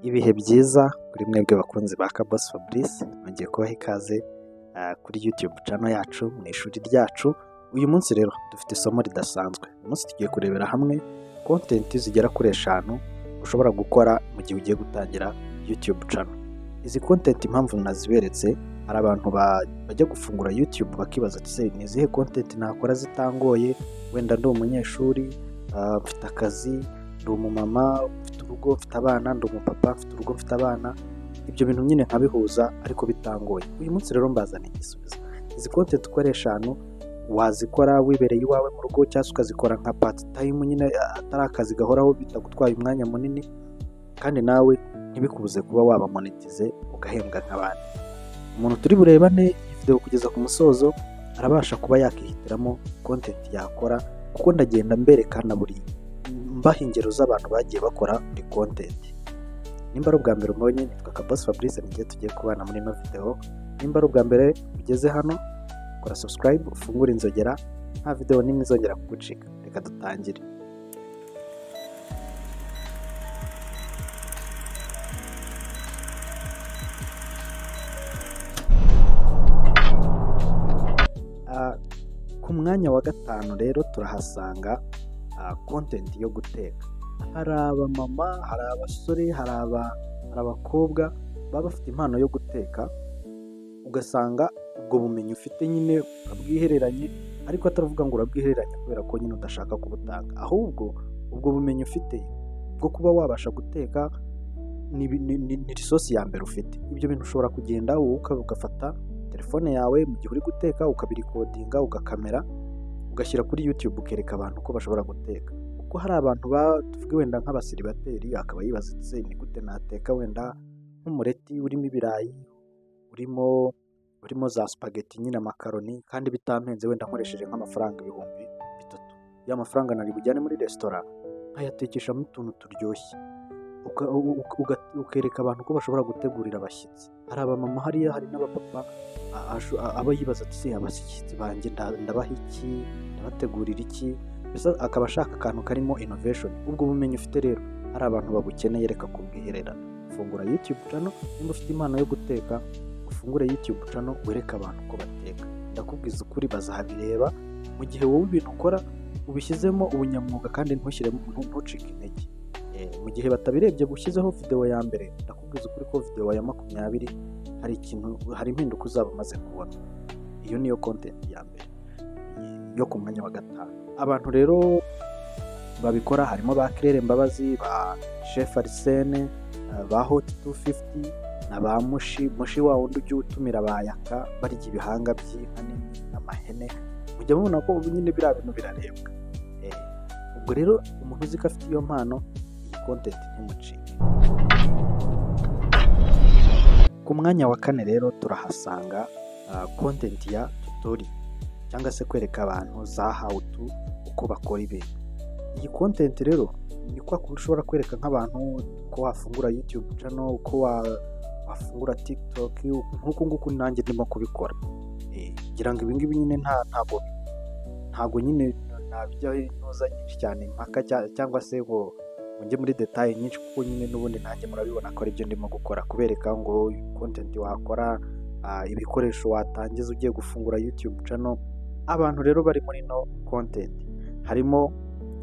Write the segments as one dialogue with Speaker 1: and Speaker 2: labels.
Speaker 1: Ibihe byiza kuri mwebwe bakunzi ba Kaboss Fabrice, nongeye kubaha ikaze kuri YouTube channel yacu mu ishuri ryacu. Uyu munsi rero dufite isomo ridasanzwe. Uyu munsi tugiye kurebera hamwe content zigera kuri 5 ushobora gukora mu gihe ugiye gutangira YouTube channel. Izi content impamvu naziberetse, hari abantu bajya gufungura YouTube bakibaza ati ni izihe content nakora zitangoye, wenda ndi umunyeshuri, mfite akazi, ndi umumama, mfite urugo, mfite abana, ndi umupapa, mfite urugo, mfite abana. Ibyo bintu nyine nkabihuza ariko bitangoye. Uyu munsi rero mbazaniye igisubizo. Izi content uko ari 5 wazikora wibereye iwawe mu rugo, cyangwa ukazikora nka part time nyine atari akazi gahoraho bitagutwaye umwanya munini, kandi nawe ntibikubuze kuba waba monetize ugahembwa nk'abandi. Umuntu turi burebane iyi video kugeza ku musozo arabasha kuba yakihitiramo content yakora, kuko ndagenda mberekana buri mbaha ingero z'abantu bagiye bakora muri content. Nimba ari ubwa mbere mbonye, nitwa Kaboss Fabrice, nigiye tugiye kubana muri ino video. Nimba ari ubwa mbere ugeze hano, kora subscribe, ufungure inzogera, nta video nimwe izongera kugucika. Reka dutangire. Ku mwanya wa 5 rero turahasanga content yo guteka. Hari abamama, hari abasore, hari abakobwa baba bafite impano yo guteka, ugasanga ubwo bumenyi ufite nyine urabwihereranye, ariko ataravuga ngo urabwihereranye kubera ko nyine udashaka kubutanga, ahubwo ubwo bumenyi ufite bwo kuba wabasha guteka ni resource ya mbere ufite. Ibyo bintu ushobora kugenda wowe ugafata telefone yawe mu gihe uri guteka, ukabirikodinga, ugakamera, ugashyira kuri YouTube, ukereka abantu ko bashobora guteka. Kuko hari abantu tuvuge wenda nk'abasiribateri, akaba yibaza ati ni gute nateka wenda nk'umureti urimo ibirayi, urimo za spaghetti nyine makaroni, kandi bitampenze, wenda nkoresheje nk'amafaranga 3,000. Ya mafaranga nari bujyane muri restaurant nkayatekeshamo utuntu turyoshye, ukereka abantu ko bashobora gutegurira abashyitsi. Hari abamama hariya, hari n'abapapa aba yibaza ati abashyitsi banjye ndabaha iki, ndabategurira iki, mbese akaba ashaka akantu karimo innovation. Ubwo bumenyi ufite rero hari abantu babukeneye, reka kubwiherera. Fungura YouTube channel, nimba ufite impano yo guteka, ufungure YouTube channel, wereka abantu ko bateka. Ndakubwiza ukuri bazabireba mu gihe wowe ibintu ukora ubishyizemo ubunyamwuga kandi ntucike intege. Mu gihe batabirebye gushyizeho video ya mbere, ndakubwiza ukuri ko video ya 20 hari impinduka uzaba umaze kubona. Iyo niyo content ya mbere yo ku mwanya wa 5. Abantu rero babikora harimo ba Claire Mbabazi, ba Chef Arsene, ba Hot 250 na ba Mushi wa wundi ujya utumira abayaka barya ibihanga by'inka n'amahene. Mujya mubona ko ubu nyine biriya bintu birarebwa. Ubwo rero umuntu uzi ko afite iyo mpano, iyi content ntimucike. Ku mwanya wa 4 rero turahasanga content ya tutorial, cyangwa se kwereka abantu za how to, uko bakora ibintu. Iyi content rero ni kwa ushobora kwereka nk'abantu ko wafungura YouTube channel, uko wafungura TikTok, nk'uko nguko nanjye ndimo kubikora. Ngira ngo ibingibi nyine ntago nyine nabijya inoza nyinshi cyane impaka, cyangwa se ngo njye muri detail nyinshi, kuko nyine n'ubundi nanjye murabibona ko ari byo ndimo gukora, kubereka ngo content wakora, ibikoresho watangiza ugiye gufungura YouTube channel. Abantu rero bari muri no content harimo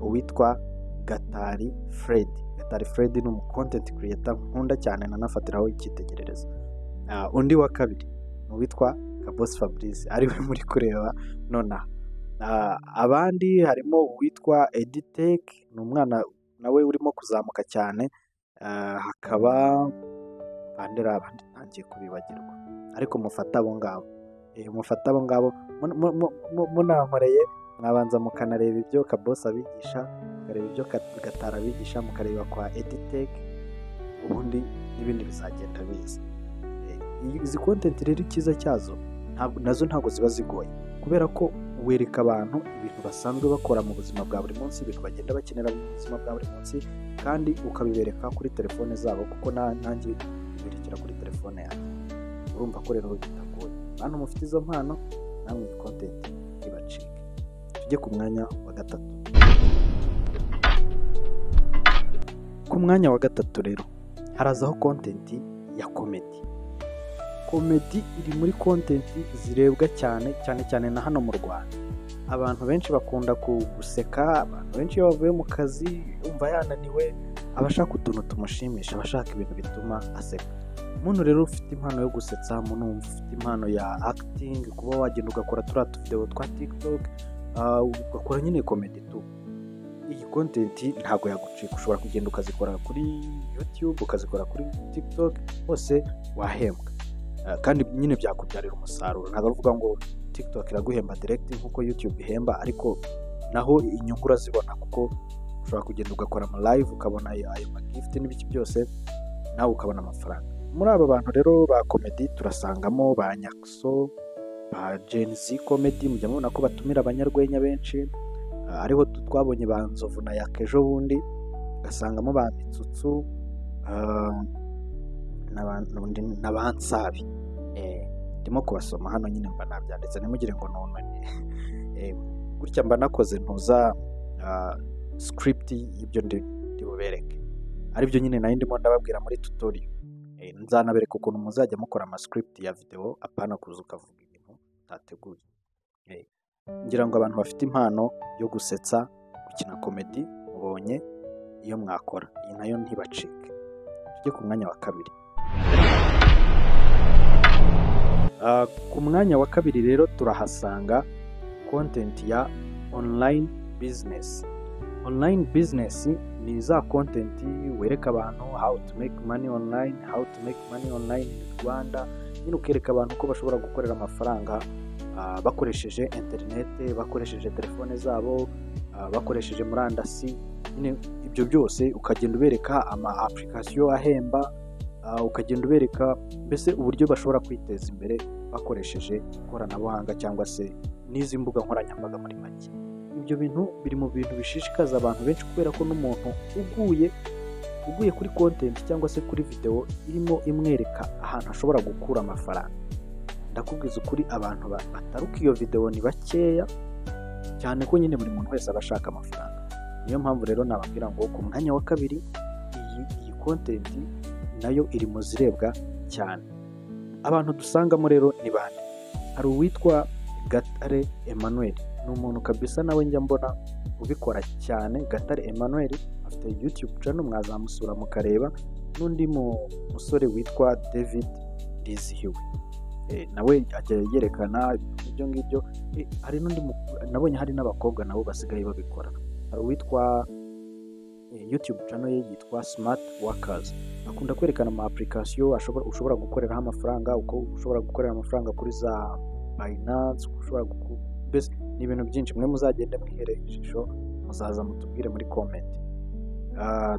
Speaker 1: uwitwa Gatari Fred. Gatari Fred ni content creator nkunda cyane, nanafatiraho icyitegererezo. Undi wa kabiri ni uwitwa Kaboss Fabrice, ari we muri kureba nona. Abandi harimo uwitwa Editech, ni umwana nawe urimo kuzamuka cyane. Hakaba bandera abandi ntangiye kubibagirwa, ariko mufata abo ngabo munankoreye, mwabanza mukanareba ibyo Kaboss abigisha, mukareba ibyo Gatara abigisha, mukareba kwa Editech, ubundi n'ibindi bizagenda biza. Izi content rero ikiza cyazo nazo ntago ziba zigoye, kubera ko wereka abantu ibintu basanzwe bakora mu buzima bwa buri munsi, ibintu bagenda bakenera mu buzima bwa buri munsi, kandi ukabibereka kuri telefone zabo, kuko nanjye biberekera kuri telefone yanjye. Urumva ko rero bitagoye. Bantu mufite izo mpano, namwe content ibacike. Tujye ku mwanya wa 3. Ku mwanya wa 3 rero harazaho content ya comedy. Comedy iri muri content zirebwa cyane na hano mu Rwanda. Abantu benshi bakunda guseka, abantu benshi iyo bavuye mu kazi umva yananiwe, abashaka utuntu tumushimisha, abashaka ibintu bituma aseka. Umuntu rero ufite impano yo gusetsa, umuntu ufite impano ya acting, kuba wagenda ugakora turiya tuvideo twa TikTok, ugakora nyine comedy tu. Iyi content ntabwo yagucika, ushobora kugenda ukazikora kuri YouTube, ukazikora kuri TikTok, hose wahembwa. Kandi nyine byakubyarira umusaruro. Ntabwo uvuga ngo TikTok iraguhemba direct nkuko YouTube ihemba, ariko naho inyungu urazibona kuko ushobora kugenda ugakora ama live ukabona ayo gift n'ibiki byose, nawe ukabona amafaranga. Muri aba bantu rero ba comedy turasangamo ba Nyakso, ba Gen Z comedy, mujya mubona ko batumira abanyarwenya benshi, ariho twabonye ba Nzovu na Yakejo bundi, gasangamo ba Mitsutsu, n'abansabi. Ndimo kubasoma hano nyine mba nabyanditse, ntimugire ngo none gutya mba nakoze ntuza script y'ibyo ndi bubereke, aribyo nyine nari ndimo ndababwira muri tutorial. Nzanabereka ukuntu muzajya mukora ama script ya video, apana kuza ukavuga ibintu utateguye. Ngira ngo abantu bafite impano yo gusetsa, gukina comedy, mubonye iyo mwakora, iyi nayo ntibacike. Tujye ku mwanya wa kabiri. Ku mwanya wa kabiri rero turahasanga content ya online business. Online business ni za content wereka abantu how to make money online, how to make money online in Rwanda. Nyine ukereka abantu ko bashobora gukorera amafaranga bakoresheje internet, bakoresheje telefone zabo, bakoresheje murandasi. Nyine ibyo byose ukagenda ubereka ama application ahemba, ukagenda ubereka mbese uburyo bashobora kwiteza imbere bakoresheje ikoranabuhanga cyangwa se n'izi mbuga nkoranyambaga muri make. Ibyo bintu biri mu bintu bishishikaza abantu benshi, kubera ko n'umuntu uguye kuri content cyangwa se kuri video irimo imwereka ahantu ashobora gukura amafaranga. Ndakubwiza ukuri, abantu bataruka iyo video ni bakeya cyane, ko nyine buri muntu wese abashaka amafaranga. Niyo mpamvu rero nababwira ngo ku mwanya wa kabiri iyi content nayo iri mu zirebwa cyane. Abantu dusangamo rero ni bande? Hari uwitwa Gatare Emmanuel, ni umuntu kabisa nawe njya mbona ubikora cyane. Gatare Emmanuel afite YouTube channel, mwazamusura mukareba. N'undi musore witwa David Dizihiwe, nawe ajya yerekana ibyo ngibyo. Hari n'undi nabonye, hari n'abakobwa nabo basigaye babikora. Hari uwitwa YouTube channel ye yitwa Smart Workers, akunda kwerekana ama application ushobora gukoreraho amafaranga, uko ushobora gukorera amafaranga kuri za Binance, ushobora mbese ni ibintu byinshi. Mwe muzagende mwihere ijisho, muzaza mutubwire muri comment.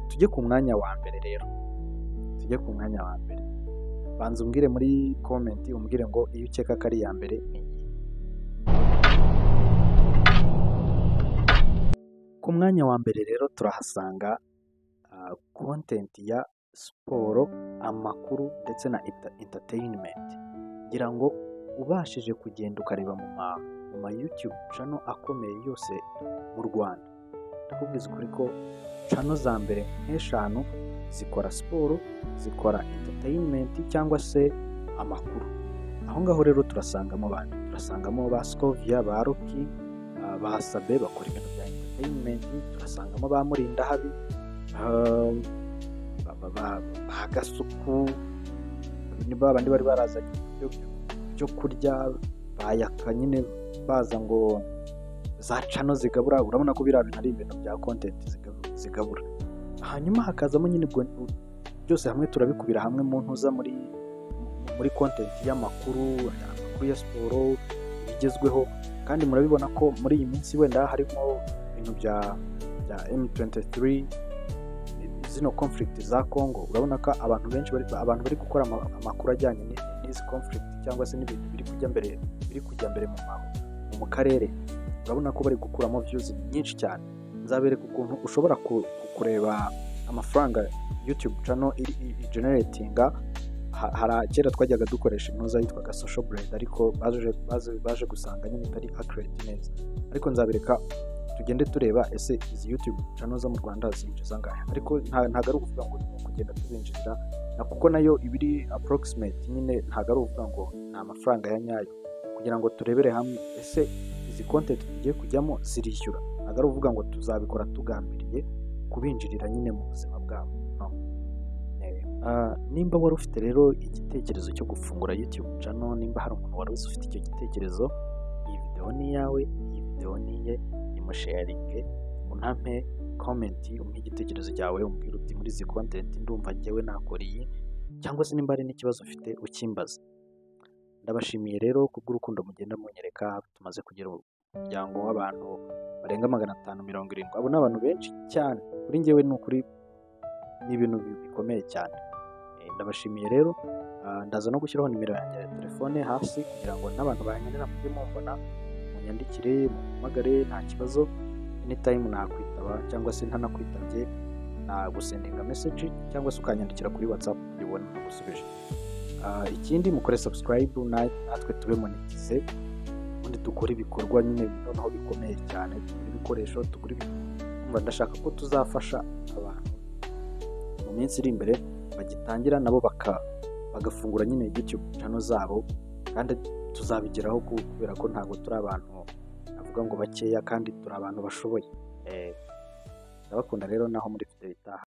Speaker 1: Tujye ku mwanya wa mbere rero, tujye ku mwanya wa mbere. Banza umbwire muri comment, umbwire ngo iyo ukeka ko ari iya mbere ni iyi. Ku mwanya wa mbere rero turahasanga content ya siporo, amakuru ndetse na entertainment. Ngira ngo ubashije kugenda ukareba mu ma YouTube channel akomeye yose mu Rwanda, ndakubwiza ukuri ko channel za mbere nk'eshanu zikora siporo, zikora entertainment cyangwa se amakuru. Aho ngaho rero turasangamo turasangamo ba Scovia, ba Rocky, ba Sabe bakora ibintu bya entertainment. Turasangamo ba Murindahabi, ba Gasuku, ni babandi bari barazanye byo kurya, bayaka nyine baza ngo za channel zigabura. Urabona ko biriya bintu ari ibintu bya content zigabura. Hanyuma hakazamo nyine byose hamwe turabikubira hamwe mu ntuza muri content y'amakuru ya siporo bigezweho. Kandi murabibona ko muri iyi minsi wenda harimo ibintu bya M23, zino conflict za Congo. Urabona ko abantu benshi bari gukora amakuru ajyanye n'izi conflict cyangwa se n'ibintu biri kujya mbere mu karere. Urabona ko bari gukuramo views nyinshi cyane. Nzabereka ukuntu ushobora kureba amafaranga YouTube channel generatinga. Kera twajyaga dukoresha intuza yitwaga Social Blade, ariko baje gusanga nyine itari accurate neza. Ariko nzabereka tugende tureba ese izi YouTube channel zo mu Rwanda zinjiza ngahe, ariko ntago ari ukuvuga ngo kugenda tubinjirira na kuko nayo ibiri approximate nyine ntabwo ari uvuga ngo ni amafaranga ya nyayo kugira ngo turebere hamwe ese izi content tugiye kujyamo zirishyura ntabwo ari uvuga ngo tuzabikora tugambiriye kubinjirira nyine mu buzima bwabo no. Nimba wari ufite rero igitekerezo cyo gufungura YouTube channel, nimba hari umuntu wari ufite icyo gitekerezo, iyi video ni iyawe, iyi video ni iye, imusharinge, unampe comment, umpe igitekerezo cyawe, umbwira uti muri izi content ndumva njyewe nakora iyi, cyangwa se nimba hari n'ikibazo ufite ukimbaza. Ndabashimiye rero kubw'urukundo mugenda munyereka, tumaze kugira umuryango w'abantu barenga 570. Abo ni abantu benshi cyane, kuri njyewe ni ukuri ni ibintu bikomeye cyane. Ndabashimiye rero, ndaza no gushyiraho nimero yanjye ya telefone hasi kugira ngo n'abantu bankenera mujye mumbona, munyandikire, mumpamagare, nta kibazo, anytime nakwitaba cyangwa se ntanakwitabye nagusendinga message cyangwa se ukanyandikira kuri WhatsApp ubibona nagusubije. Ikindi mukore subscribe natwe tube monetize, ubundi dukora ibikorwa nyine noneho bikomeye cyane, tugura ibikoresho, tugura umva ndashaka ko tuzafasha abantu mu minsi iri imbere bagitangira nabo bagafungura nyine YouTube channel zabo, kandi tuzabigeraho kubera ko ntabwo turi abantu avuga ngo bakeya kandi turi abantu bashoboye. Ndabakunda rero naho muri video itaha.